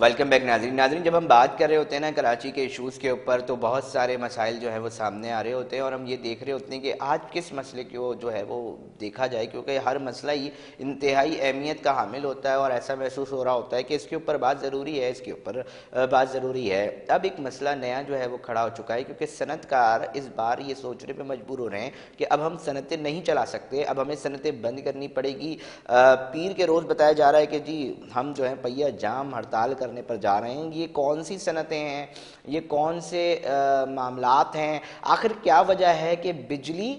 Welcome back नाजरीन। जब हम बात कर रहे होते हैं ना कराची के इश्यूज़ के ऊपर, तो बहुत सारे मसाइल जो है वो सामने आ रहे होते हैं और हम ये देख रहे होते हैं कि आज किस मसले को जो है वो देखा जाए, क्योंकि हर मसला ही इंतहाई अहमियत का हामिल होता है और ऐसा महसूस हो रहा होता है कि इसके ऊपर बात ज़रूरी है, इसके ऊपर बात ज़रूरी है। अब एक मसला नया जो है वो खड़ा हो चुका है, क्योंकि सनतकार इस बार ये सोचने पर मजबूर हो रहे हैं कि अब हम सनतें नहीं चला सकते, अब हमें सनतें बंद करनी पड़ेगी। पीर के रोज़ बताया जा रहा है कि जी हम जो है पहिया जाम हड़ताल करने पर जा रहे हैं। ये कौन सी सनतें हैं, ये कौन से मामलात हैं, आखिर क्या वजह है कि बिजली,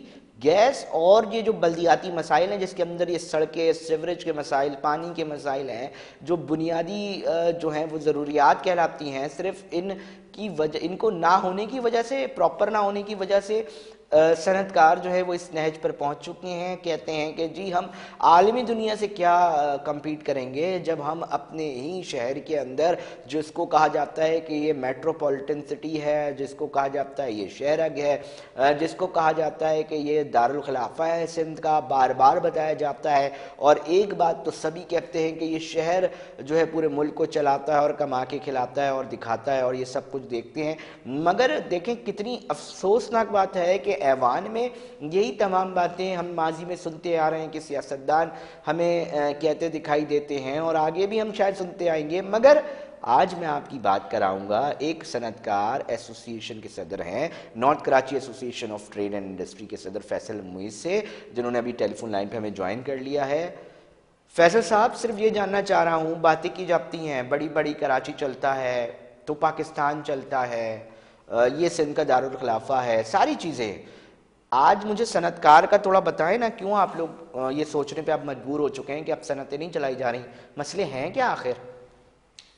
गैस और ये जो बल्दियाती मसाइल हैं जिसके अंदर ये सड़कें, सीवरेज के मसाइल, पानी के मसाइल हैं, जो बुनियादी जो हैं वो ज़रूरियात कहलाती हैं, सिर्फ इन की वजह, इनको ना होने की वजह से, प्रॉपर ना होने की वजह से सनतकार जो है वो इस नहज पर पहुंच चुके हैं। कहते हैं कि जी हम आलमी दुनिया से क्या compete करेंगे जब हम अपने ही शहर के अंदर, जिसको कहा जाता है कि ये मेट्रोपॉलिटन सिटी है, जिसको कहा जाता है ये शहरग है, जिसको कहा जाता है कि ये दारुल खिलाफा है सिंध का, बार बार बताया जाता है। और एक बात तो सभी कहते हैं कि ये शहर जो है पूरे मुल्क को चलाता है और कमा के खिलाता है और दिखाता है और ये सब कुछ देखते हैं। मगर देखें कितनी अफसोसनाक बात है कि ऐवान में यही तमाम बातें हम माजी में सुनते आ रहे हैं कि सियासतदान हमें कहते दिखाई देते हैं और आगे भी हम शायद सुनते आएंगे। मगर आज मैं आपकी बात कराऊंगा एक सनतकार एसोसिएशन के सदर हैं, north Karachi association of trade and industry के सदर फैसल मुइज से, जिन्होंने अभी टेलीफोन लाइन पे हमें ज्वाइन कर लिया है। फैसल साहब, सिर्फ ये जानना चाह रहा हूँ, बातें की जाती हैं बड़ी बड़ी कराची चलता है तो पाकिस्तान चलता है, ये सिंध का दारुल खिलाफा है, सारी चीज़ें। आज मुझे सनतकार का थोड़ा बताएं ना, क्यों आप लोग ये सोचने पे आप मजबूर हो चुके हैं कि अब सनतें नहीं चलाई जा रही, मसले हैं क्या आखिर?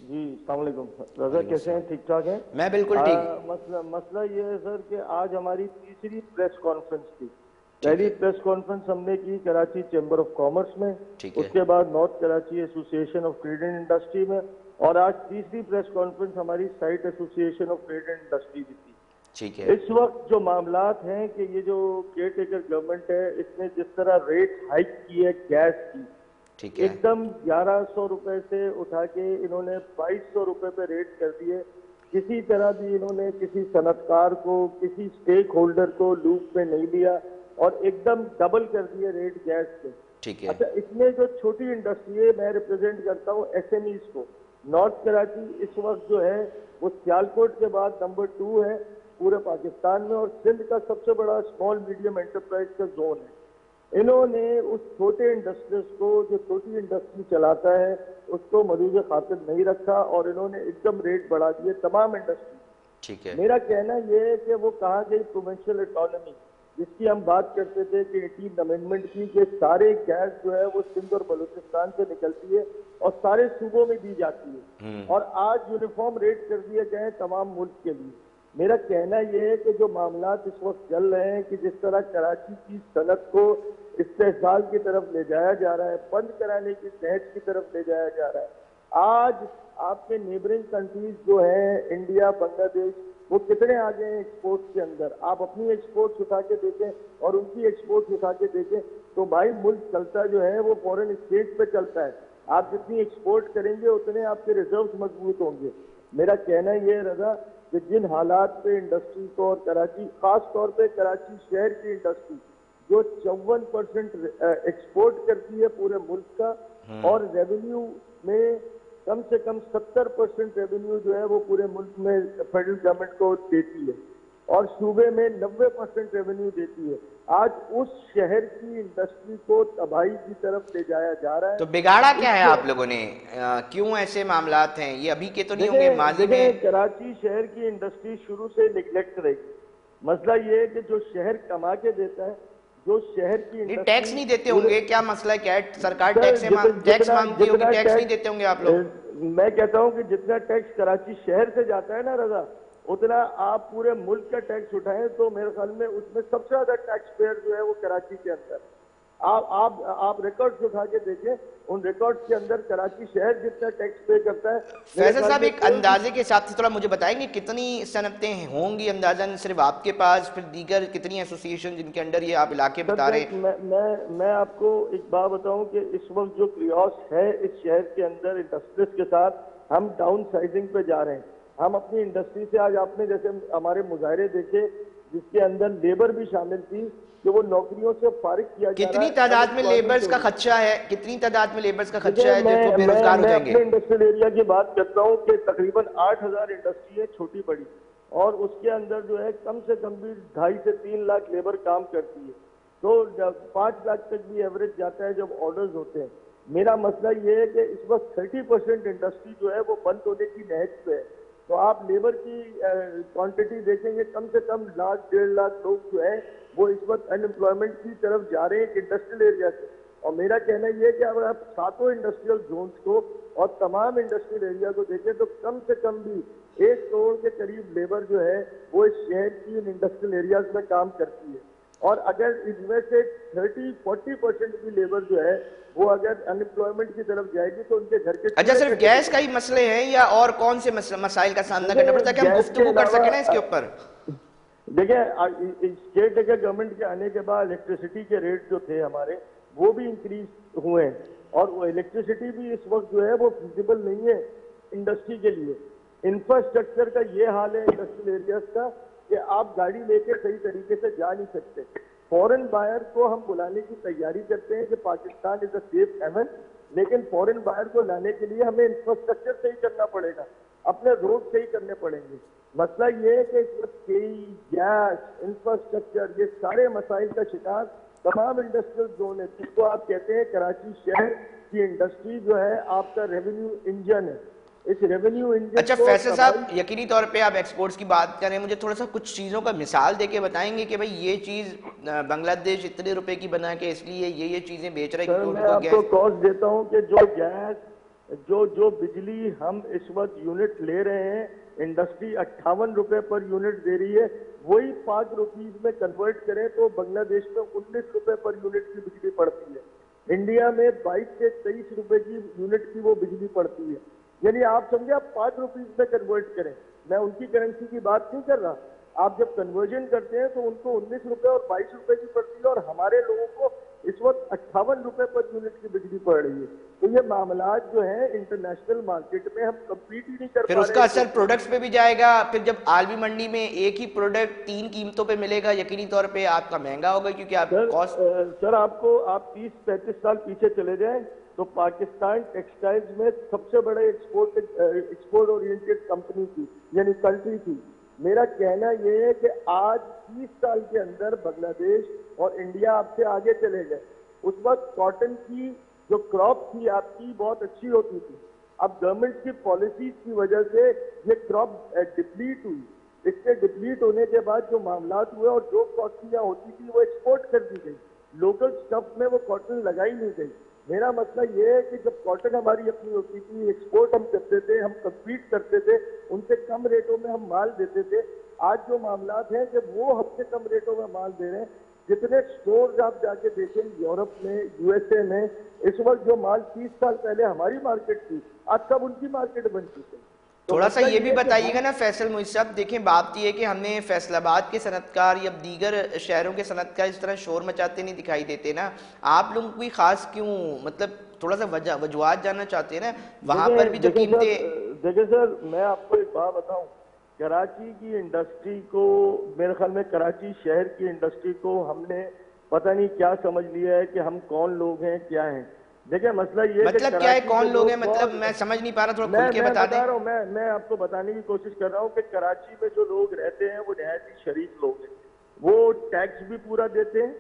जी अस्सलाम वालेकुम रजा, कैसे हैं? ठीक ठाक हैं? मैं बिल्कुल ठीक। मसला ये है सर कि आज हमारी तीसरी प्रेस कॉन्फ्रेंस थी। ठीक पहली है। प्रेस कॉन्फ्रेंस हमने की कराची चैम्बर ऑफ कॉमर्स में, ठीक है। उसके बाद north Karachi association of trade and industry में, और आज तीसरी प्रेस कॉन्फ्रेंस हमारी site association of trade and industry की थी। ठीक है। इस वक्त जो मामलात हैं कि ये जो केयर टेकर गवर्नमेंट है, इसने जिस तरह रेट हाइक की है गैस की, ठीक है। एकदम 1100 रुपए से उठा के इन्होंने 2200 रुपए पे रेट कर दिए। किसी तरह भी इन्होंने किसी सनतकार को, किसी स्टेक होल्डर को लूप में नहीं लिया और एकदम डबल कर दिए रेट गैस के। ठीक है। अच्छा, इसमें जो छोटी इंडस्ट्री है, मैं रिप्रेजेंट करता हूँ एसएमईज को। नॉर्थ कराची इस वक्त जो है वो सियालकोट के बाद नंबर 2 है पूरे पाकिस्तान में, और सिंध का सबसे बड़ा स्मॉल मीडियम एंटरप्राइज का जोन है। इन्होंने उस छोटे इंडस्ट्रीज को, जो छोटी इंडस्ट्री चलाता है, उसको मदूज खातिर नहीं रखा और इन्होंने एकदम रेट बढ़ा दिए तमाम इंडस्ट्री। ठीक है। मेरा कहना यह है कि वो कहा गई प्रोविंशियल ऑटोनॉमी जिसकी हम बात करते थे कि 18 अमेंडमेंट की, कि सारे गैस जो है वो सिंध और बलूचिस्तान से निकलती है और सारे सूबों में दी जाती है, और आज यूनिफॉर्म रेट कर दिए गए तमाम मुल्क के लिए। मेरा कहना यह है कि जो मामलात इस वक्त चल रहे हैं कि जिस तरह कराची की सनत को इस्तेहसाल की तरफ ले जाया जा रहा है, बंद कराने की तहत की तरफ ले जाया जा रहा है, आज आपके नेबरिंग कंट्रीज जो है इंडिया, बांग्लादेश, वो कितने आगे हैं एक्सपोर्ट्स के अंदर। आप अपनी एक्सपोर्ट्स उठा के देखें और उनकी एक्सपोर्ट्स उठा के देखें तो भाई मुल्क चलता जो है वो फॉरेन एक्सचेंज पे चलता है। आप जितनी एक्सपोर्ट करेंगे उतने आपके रिजर्व मजबूत होंगे। मेरा कहना यह है रजा कि जिन हालात पे इंडस्ट्री को, और कराची, खास तौर पे कराची शहर की इंडस्ट्री जो 54% एक्सपोर्ट करती है पूरे मुल्क का, और रेवेन्यू में कम से कम 70% रेवेन्यू जो है वो पूरे मुल्क में फेडरल गवर्नमेंट को देती है, और सूबे में 90% रेवेन्यू देती है। आज उस शहर की इंडस्ट्री को तबाही की तरफ ले जाया जा रहा है। तो बिगाड़ा क्या है आप लोगों ने? क्यों ऐसे मामलात हैं? ये अभी के तो नहीं होंगे, माजी में। कराची शहर की इंडस्ट्री शुरू से निगलेक्ट रही। मसला ये है कि जो शहर कमा के देता है, जो शहर की टैक्स नहीं देते होंगे, क्या मसला है? क्या है? सरकार टैक्स मांगती होगी, टैक्स नहीं देते होंगे आप लोग? मैं कहता हूं कि जितना टैक्स कराची शहर से जाता है ना रजा, उतना आप पूरे मुल्क का टैक्स उठाएं तो मेरे ख्याल में उसमें सबसे ज्यादा टैक्स पेयर जो है वो कराची के अंदर। आप रिकॉर्ड्स उठा के देखें, उन रिकॉर्ड्स के अंदर कराची शहर जितना टैक्स पे करता है। फैसल साहब, एक अंदाजे के हिसाब से थोड़ा मुझे बताएंगे कितनी सनतें होंगी अंदाजन सिर्फ आपके पास, फिर दीगर कितनी एसोसिएशन जिनके अंडर ये आप इलाके बता रहे हैं? मैं आपको एक बात बताऊं कि इस वक्त जो क्रियोस है इस शहर के अंदर इंडस्ट्रीज के साथ, हम डाउन साइजिंग पे जा रहे हैं। हम अपनी इंडस्ट्री से आज आपने जैसे हमारे मुजाहरे देखे जिसके अंदर लेबर भी शामिल थी कि वो नौकरियों से फारिग किया जा रहा कितनी है, तादाद में अनएम्प्लॉयमेंट लेबर्स हो का रही है। खदशा है, कितनी तादाद में लेबर्स का खदशा देखिए है जो बेरोजगार हो मैं जाएंगे? अपने इंडस्ट्रियल एरिया की बात करता हूँ कि तकरीबन 8,000 इंडस्ट्री है छोटी बड़ी, और उसके अंदर जो है कम से कम भी 2.5 से 3 लाख लेबर काम करती है। तो 5 लाख तक भी एवरेज जाता है जब ऑर्डर्स होते हैं। मेरा मसला ये है कि इस वक्त 30% इंडस्ट्री जो है वो बंद होने की नहज पे है। तो आप लेबर की क्वांटिटी देखेंगे, कम से कम लाख 1.5 लाख लोग जो है वो इस वक्त अनएम्प्लॉयमेंट की तरफ जा रहे हैं इंडस्ट्रियल एरिया से। और मेरा कहना यह है कि अगर आप सातों इंडस्ट्रियल जोन्स को और तमाम इंडस्ट्रियल एरिया को देखें तो कम से कम भी 1 करोड़ के करीब लेबर जो है वो इस शहर की इन इंडस्ट्रियल एरियाज में काम करती है। और अगर इसमें से 30-40% भी लेबर जो है वो अगर अनएम्प्लॉयमेंट की तरफ जाएगी तो उनके घर के अच्छा, चूल्हे सिर्फ कैसे गैस का ही चलेंगे? मसले हैं या और कौन से मसाइल का सामना करना पड़ता है कि हम गैस के गुफ्तगू कर अलावा सके ना इसके ऊपर? देखिए स्टेट के गवर्नमेंट के आने के बाद इलेक्ट्रिसिटी के रेट जो थे हमारे वो भी इंक्रीज हुए हैं, और वो इलेक्ट्रिसिटी भी इस वक्त जो है वो फिजिबल नहीं है इंडस्ट्री के लिए। इंफ्रास्ट्रक्चर का ये हाल है इंडस्ट्रियल एरियाज का कि आप गाड़ी लेके सही तरीके से जा नहीं सकते। फॉरेन बायर को हम बुलाने की तैयारी करते हैं कि Pakistan is a safe haven, लेकिन फॉरेन बायर को लाने के लिए हमें इंफ्रास्ट्रक्चर सही करना पड़ेगा, अपने रोड सही करने पड़ेंगे। मसला ये है कि इस वक्त गैस, इंफ्रास्ट्रक्चर, ये सारे मसाइल का शिकार तमाम इंडस्ट्रियल जोन है, जिसको आप कहते हैं कराची शहर की इंडस्ट्री जो है आपका रेवेन्यू इंजन है। इस रेवेन्यू इंजन अच्छा को फैसल साहब, तबाही यकीनी तौर पे आप एक्सपोर्ट्स की बात करें, मुझे थोड़ा सा कुछ चीज़ों का मिसाल देके बताएंगे कि भाई ये चीज़ बांग्लादेश इतने रुपए की बना के इसलिए ये चीज़ें बेच रहा है सर क्योंकि मैं उनको आपको गैस। कॉस्ट देता हूं कि जो गैस जो बिजली हम इस वक्त यूनिट ले रहे हैं, इंडस्ट्री 58 रुपए पर यूनिट दे रही है, वही 5 रुपीज में कन्वर्ट करें तो बांग्लादेश में 19 रुपए पर यूनिट की बिजली पड़ती है। इंडिया में 22 से 23 रुपए की यूनिट की वो बिजली पड़ती है। यानी आप समझे आप 5 रुपीज में कन्वर्ट करें, मैं उनकी करेंसी की बात नहीं कर रहा। आप जब कन्वर्जन करते हैं तो उनको 19 रुपए और 22 रुपए की पड़ती है, और हमारे लोगों को इस वक्त 58 रुपए पर यूनिट की बिजली पड़ रही है। तो ये मामला जो है इंटरनेशनल मार्केट में हम कम्पीट ही नहीं कर फिर पा उसका रहे असर हैं। प्रोडक्ट्स पे भी जाएगा। फिर जब आलमी मंडी में एक ही प्रोडक्ट 3 कीमतों पे मिलेगा, यकीनी तौर पे आपका महंगा होगा क्योंकि आप कॉस्ट। सर आपको आप 30-35 साल पीछे चले जाएं तो पाकिस्तान टेक्सटाइल्स में सबसे बड़े एक्सपोर्ट ओरिएंटेड कंपनी थी, यानी कंट्री थी। मेरा कहना यह है कि आज 30 साल के अंदर बांग्लादेश और इंडिया आपसे आगे चले गए। उस वक्त कॉटन की जो क्रॉप थी आपकी बहुत अच्छी होती थी, अब गवर्नमेंट की पॉलिसीज की वजह से ये क्रॉप डिप्लीट हुई। इसके डिप्लीट होने के बाद जो मामलात हुए और जो कॉटन यहाँ होती थी वो एक्सपोर्ट कर दी गई, लोकल स्टफ में वो कॉटन लगाई नहीं गई। मेरा मसला ये है कि जब कॉटन हमारी अपनी होती थी, एक्सपोर्ट हम करते थे, हम कम्पीट करते थे, उनसे कम रेटों में हम माल देते थे। आज जो मामलात हैं कि वो हमसे कम रेटों में माल दे रहे हैं। जितने स्टोर्स आप जाके देखें यूरोप में, यूएसए में, इस वक्त जो माल 30 साल पहले हमारी मार्केट थी आज सब उनकी मार्केट बन चुकी है। तो थोड़ा सा मतलब ये भी है कि बताइएगा ना फैसल मुझ साहब, देखें बात ये है कि हमने फैसलाबाद के सनतकार या दीगर शहरों के सनतकार इस तरह शोर मचाते नहीं दिखाई देते ना, आप लोग कोई खास क्यों, मतलब थोड़ा सा वजूहात जानना चाहते हैं ना वहां पर भी जो कीमतें। देखिए सर मैं आपको एक बात बताऊं, कराची की इंडस्ट्री को, मेरे ख्याल में कराची शहर की इंडस्ट्री को हमने पता नहीं क्या समझ लिया है कि हम कौन लोग हैं, क्या हैं। देखिए मसला ये है मतलब क्या है, कौन लोग हैं, मतलब मैं समझ नहीं पा रहा, थोड़ा खुल के मैं बता बता दें। रहा हूँ, मैं आपको बताने की कोशिश कर रहा हूँ कि कराची में जो लोग रहते हैं वो नहायत ही शरीफ लोग हैं। वो टैक्स भी पूरा देते हैं,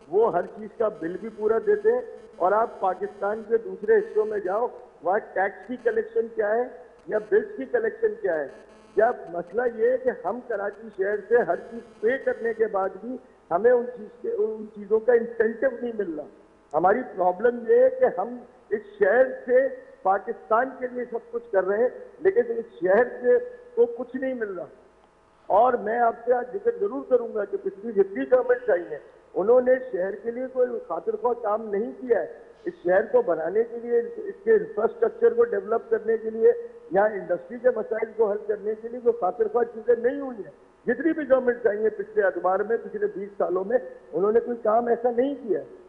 वो हर चीज का बिल भी पूरा देते हैं। और आप पाकिस्तान के दूसरे हिस्सों में जाओ, वहाँ टैक्स की कलेक्शन क्या है या बिल्स की कलेक्शन क्या है। जब मसला ये है कि हम कराची शहर से हर चीज पे करने के बाद भी हमें उन चीजों का इंसेंटिव नहीं मिल रहा। हमारी प्रॉब्लम ये है कि हम इस शहर से पाकिस्तान के लिए सब कुछ कर रहे हैं, लेकिन इस शहर से तो कुछ नहीं मिल रहा। और मैं आपसे आज जिक्र जरूर करूंगा कि पिछली जितनी गवर्नमेंट आई है उन्होंने शहर के लिए कोई खातिर ख्वाह काम नहीं किया है। इस शहर को बनाने के लिए, इसके इंफ्रास्ट्रक्चर को डेवलप करने के लिए, यहाँ इंडस्ट्री के मसाइल को हल करने के लिए जो खातिर ख्वाह चीजें नहीं हुई है। जितनी भी गवर्नमेंट आई है पिछले अदवार में, पिछले 20 सालों में, उन्होंने कोई काम ऐसा नहीं किया है।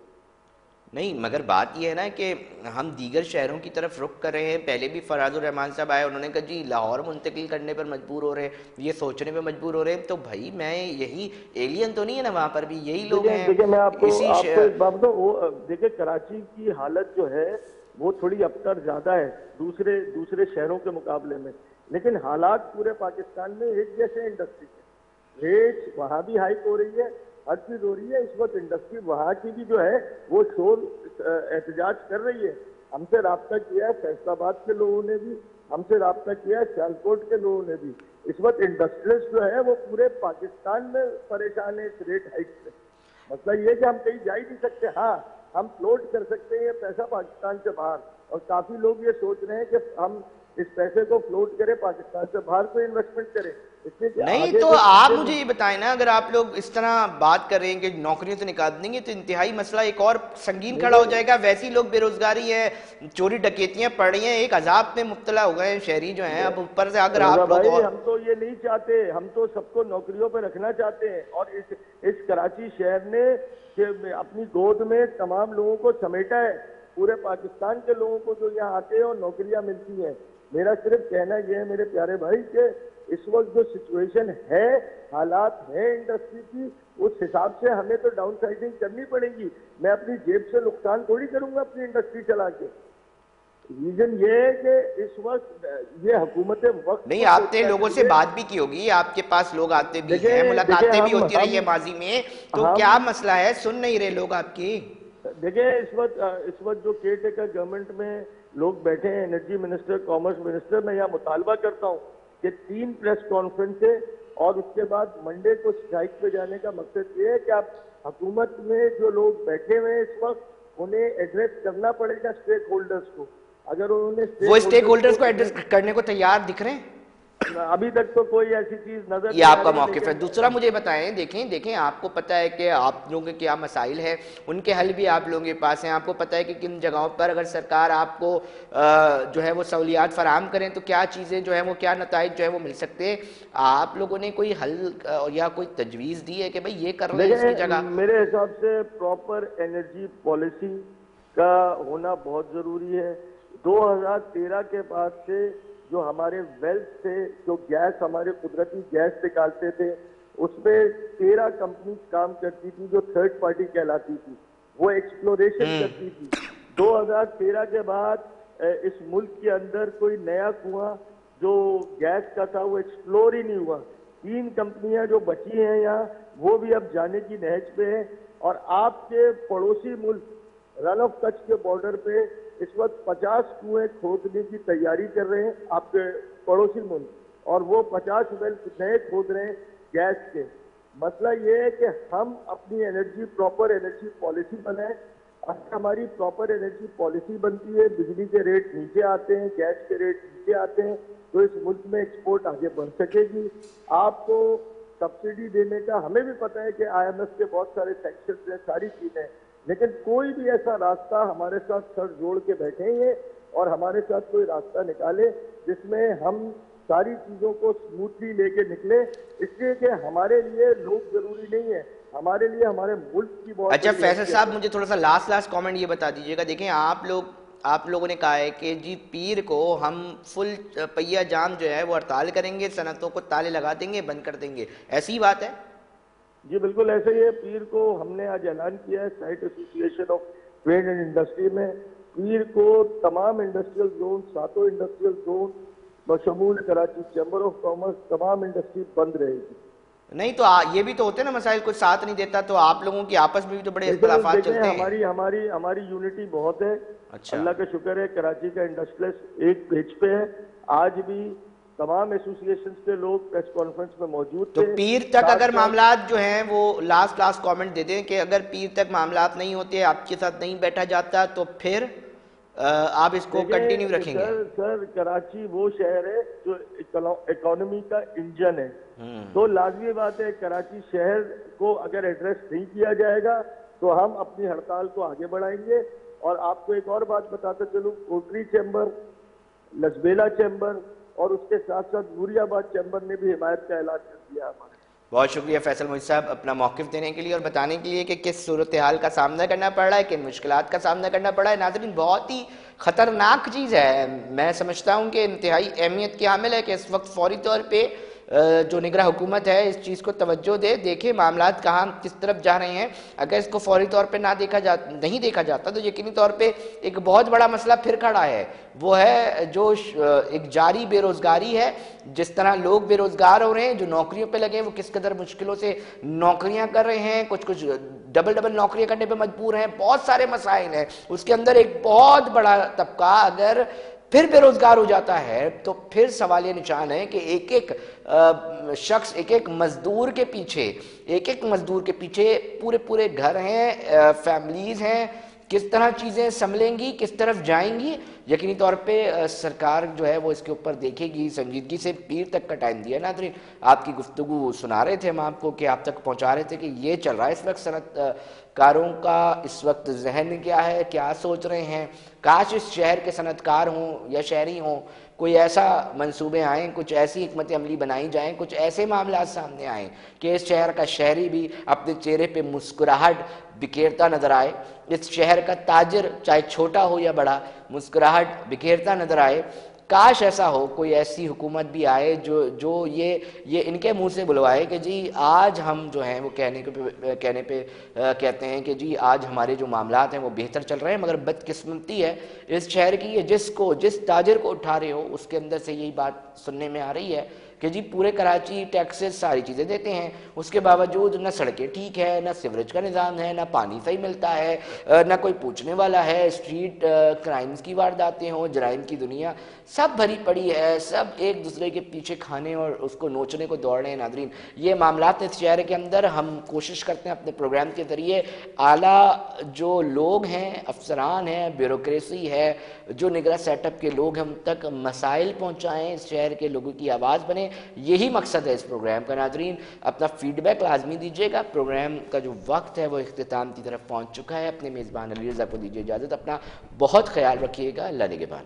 नहीं, मगर बात ये है ना कि हम दीगर शहरों की तरफ रुख कर रहे हैं। पहले भी फराजुर रहमान साहब आए, उन्होंने कहा जी लाहौर मुंतकिल करने पर मजबूर हो रहे हैं, ये सोचने पे मजबूर हो रहे हैं। तो भाई मैं यही एलियन तो नहीं है ना, वहाँ पर भी यही लोग देखिए हैं देखिए मैं आपको इसी आपको एक बात बताऊं, वो देखिए कराची की हालत जो है वो थोड़ी अबतर ज्यादा है दूसरे दूसरे शहरों के मुकाबले में, लेकिन हालात पूरे पाकिस्तान में एक जैसे इंडस्ट्री के रेट वहां भी हाइक हो रही है, हर चीज हो रही है। इस वक्त इंडस्ट्री वहां की भी जो है वो शोर एहतजाज कर रही है। हमसे राब्ता किया है फैसलाबाद के लोगों ने भी, हमसे राब्ता किया है सियालकोट के लोगों ने भी। इस वक्त इंडस्ट्रियलिस्ट जो है वो पूरे पाकिस्तान में परेशान है इस रेट हाइक से। मतलब ये कि हम कहीं जा ही नहीं सकते। हाँ, हम फ्लोट कर सकते हैं ये पैसा पाकिस्तान से बाहर, और काफी लोग ये सोच रहे हैं कि हम इस पैसे को फ्लोट करें, पाकिस्तान से बाहर कोई इन्वेस्टमेंट करें, इसलिए कि नहीं। आगे तो जो आप चीजें। मुझे ये बताएं ना, अगर आप लोग इस तरह बात कर रहे हैं कि नौकरियों से निकाल देंगे तो इंतहाई मसला एक और संगीन खड़ा हो देखिए जाएगा। वैसे ही लोग बेरोजगारी है, चोरी डकैतियां पड़ रही हैं, एक अजाब में मुब्तला हो गए हैं शहरी जो हैं। अब ऊपर से अगर रजा आप लोग भाई, और हम तो ये नहीं चाहते, हम तो सबको नौकरियों पे रखना चाहते हैं। और इस कराची शहर ने अपनी गोद में तमाम लोगों को समेटा है, पूरे पाकिस्तान के लोगों को जो यहाँ आते हैं और नौकरियां मिलती हैं। मेरा सिर्फ कहना यह है मेरे प्यारे भाई कि इस वक्त जो सिचुएशन है, हालात है इंडस्ट्री की, उस हिसाब से हमें तो डाउन साइडिंग करनी पड़ेगी। मैं अपनी जेब से नुकसान थोड़ी करूंगा अपनी इंडस्ट्री चला के। रीजन ये है कि इस वक्त ये हुकूमतें वक्त नहीं, को आपने सोचना लोगों से चाहिए। बात भी की होगी, आपके पास लोग आते भी हैं, देखिए देखिए मुलाकातें भी होती रही है हम माजी में, तो हम क्या मसला है? सुन नहीं रहे लोग आपकी? देखिए इस वक्त जो केयर टेकर गवर्नमेंट में लोग बैठे हैं, एनर्जी मिनिस्टर, कॉमर्स मिनिस्टर, मैं यहाँ मुतालबा करता हूँ कि 3 प्रेस कॉन्फ्रेंस है और उसके बाद मंडे को स्ट्राइक पे जाने का मकसद ये है कि आप हुकूमत में जो लोग बैठे हुए हैं इस वक्त उन्हें एड्रेस करना पड़ेगा स्टेक होल्डर्स को। अगर उन्होंने वो स्टेक स्टेक होल्डर्स होल्डर्स को को एड्रेस एड्रेस, करने को तैयार दिख रहे हैं? अभी तक तो कोई ऐसी चीज नजर ये नहीं आ आपका रही, मौकिफ है। लेकिन दूसरा मुझे बताएं, देखें देखें, आपको पता है कि आप लोगों के क्या मसाइल है, उनके हल भी आप लोगों के पास हैं। आपको पता है कि किन जगहों पर अगर सरकार आपको जो है वो सहूलियात फराहम करें तो क्या चीज़ें जो है वो, क्या नताइज जो है वो मिल सकते हैं। आप लोगों ने कोई हल या कोई तजवीज़ दी है कि भाई ये कर लें इसकी देखिए जगह? मेरे हिसाब से प्रॉपर एनर्जी पॉलिसी का होना बहुत जरूरी है। 2013 के बाद से जो हमारे वेल्थ से जो गैस, हमारे कुदरती गैस निकालते थे, उसमें 13 कंपनी काम करती थी जो थर्ड पार्टी कहलाती थी, वो एक्सप्लोरेशन करती थी। 2013 के बाद इस मुल्क के अंदर कोई नया कुआं जो गैस का था वो एक्सप्लोर ही नहीं हुआ। 3 कंपनियां जो बची हैं यहाँ, वो भी अब जाने की नहज पे है। और आपके पड़ोसी मुल्क रन ऑफ कच्छ के बॉर्डर पे इस वक्त 50 कुएं खोदने की तैयारी कर रहे हैं आपके पड़ोसी मुल्क, और वो 50 वेल नए खोद रहे हैं गैस के। मसला ये है कि हम अपनी एनर्जी, प्रॉपर एनर्जी पॉलिसी बनाएं। अगर हमारी प्रॉपर एनर्जी पॉलिसी बनती है, बिजली के रेट नीचे आते हैं, गैस के रेट नीचे आते हैं, तो इस मुल्क में एक्सपोर्ट आगे बढ़ सकेगी। आपको सब्सिडी देने का, हमें भी पता है कि IMF के बहुत सारे सेक्शंस हैं, सारी चीजें, लेकिन कोई भी ऐसा रास्ता हमारे साथ सर जोड़ के बैठेंगे और हमारे साथ कोई रास्ता निकाले जिसमें हम सारी चीजों को स्मूथली लेके निकले। इसलिए कि हमारे लिए लोग जरूरी नहीं है, हमारे लिए हमारे मुल्क की बहुत अच्छा बड़ी फैसल हैसियत साहब, है। मुझे थोड़ा सा लास्ट कमेंट ये बता दीजिएगा। देखें, आप लोगों ने कहा है कि जी पीर को हम फुल पहिया जाम जो है वो हड़ताल करेंगे, सनतों को ताले लगा देंगे, बंद कर देंगे, ऐसी बात है? जी बिल्कुल ऐसे ही है। पीर को हमने आज ऐलान किया है SITE association of trade and industry में, पीर को तमाम इंडस्ट्रियल जोन, 7 इंडस्ट्रियल जोन बशमूल कराची चैम्बर ऑफ कॉमर्स, तमाम इंडस्ट्री बंद रहेगी। नहीं तो ये भी तो होते हैं ना मसाइल, कुछ साथ नहीं देता तो आप लोगों की आपस में भी तो बड़े देखें इख्तलाफात देखें चलते हैं। हमारी हमारी हमारी यूनिटी बहुत है। अच्छा। अल्लाह का शुक्र है, कराची का इंडस्ट्रियलिस्ट एक पेज पे है। आज भी तमाम एसोसिएशंस के लोग प्रेस कॉन्फ्रेंस में मौजूद तो थे। पीर तक साथ अगर साथ मामलात जो हैं वो लास्ट कमेंट दे दें कि अगर पीर तक मामलात नहीं होते, आपके साथ नहीं बैठा जाता, तो फिर आप इसको कंटिन्यू देखिए रखेंगे? सर कराची वो शहर है जो इकोनॉमी का इंजन है। हम्म। तो लाजमी बात है, कराची शहर को अगर एड्रेस नहीं किया जाएगा तो हम अपनी हड़ताल को आगे बढ़ाएंगे। और आपको एक और बात बताते चलूं, कोटरी चैम्बर, लसबेला चैम्बर और उसके साथ साथ नूरियाबाद चैम्बर ने भी हिमायत का ऐलान कर दिया हमारे। बहुत शुक्रिया फैसल मोहित साहब अपना मौक़िफ़ देने के लिए और बताने के लिए कि किस सूरत हाल का सामना करना पड़ रहा है, किन मुश्किलात का सामना करना पड़ रहा है। नाज़रीन, बहुत ही ख़तरनाक चीज़ है। मैं समझता हूँ कि इंतहाई अहमियत की हामिल है कि इस वक्त फ़ौरी तौर पे जो निगरां हुकूमत है इस चीज़ को तवज्जो दे, देखे मामलात कहाँ किस तरफ जा रहे हैं। अगर इसको फ़ौरी तौर पे नहीं देखा जाता तो यकीनी तौर पे एक बहुत बड़ा मसला फिर खड़ा है। वो है जो एक जारी बेरोज़गारी है। जिस तरह लोग बेरोज़गार हो रहे हैं, जो नौकरियों पे लगे हैं वो किस कदर मुश्किलों से नौकरियां कर रहे हैं, कुछ कुछ डबल डबल नौकरियां करने पे मजबूर हैं, बहुत सारे मसाइल हैं। उसके अंदर एक बहुत बड़ा तबका अगर फिर बेरोजगार हो जाता है तो फिर सवाल ये निशान है कि एक एक शख्स, एक एक मजदूर के पीछे पूरे पूरे घर हैं, फैमिलीज हैं। किस तरह चीज़ें संभलेंगी, किस तरफ जाएंगी, यकीनी तौर पे सरकार जो है वो इसके ऊपर देखेगी, संजीदगी से पीर तक का टाइम दिया। नाज़रीन, आपकी गुफ्तगू सुना रहे थे हम आपको कि आप तक पहुंचा रहे थे कि ये चल रहा है इस वक्त सनतकारों का, इस वक्त जहन क्या है, क्या सोच रहे हैं। काश इस शहर के सनतकार हों या शहरी हों, कोई ऐसा मंसूबे आएँ, कुछ ऐसी हिकमत अमली बनाई जाएँ, कुछ ऐसे मामला सामने आएँ कि इस शहर का शहरी भी अपने चेहरे पे मुस्कुराहट बिखेरता नजर आए, इस शहर का ताजिर चाहे छोटा हो या बड़ा मुस्कुराहट बिखेरता नजर आए। काश ऐसा हो, कोई ऐसी हुकूमत भी आए जो ये इनके मुंह से बुलवाए कि जी आज हम जो हैं वो कहने पे कहते हैं कि जी आज हमारे जो मामलात हैं वो बेहतर चल रहे हैं। मगर बदकिस्मती है इस शहर की, ये जिस ताजिर को उठा रहे हो उसके अंदर से यही बात सुनने में आ रही है कि जी पूरे कराची टैक्सेस सारी चीज़ें देते हैं, उसके बावजूद न सड़कें ठीक है, न सीवरेज का निज़ाम है, न पानी सही मिलता है, न कोई पूछने वाला है। स्ट्रीट क्राइम्स की वारदातें हों, जराइम की दुनिया सब भरी पड़ी है, सब एक दूसरे के पीछे खाने और उसको नोचने को दौड़ रहे हैं। नादरीन, ये मामलात इस शहर के अंदर हम कोशिश करते हैं अपने प्रोग्राम के ज़रिए आला जो लोग हैं, अफसरान हैं, ब्यूरोक्रेसी है, जो निगरां सेटअप के लोग हैं, उन तक मसाइल पहुँचाएँ, इस शहर के लोगों की आवाज़ बने। यही मकसद है इस प्रोग्राम का। नाजरीन, अपना फीडबैक लाजमी दीजिएगा। प्रोग्राम का जो वक्त है वो इख्तिताम की तरफ पहुंच चुका है। अपने मेज़बान अली रज़ा को दीजिए इजाज़त। अपना बहुत ख्याल रखिएगा। अल्लाह निगहबान।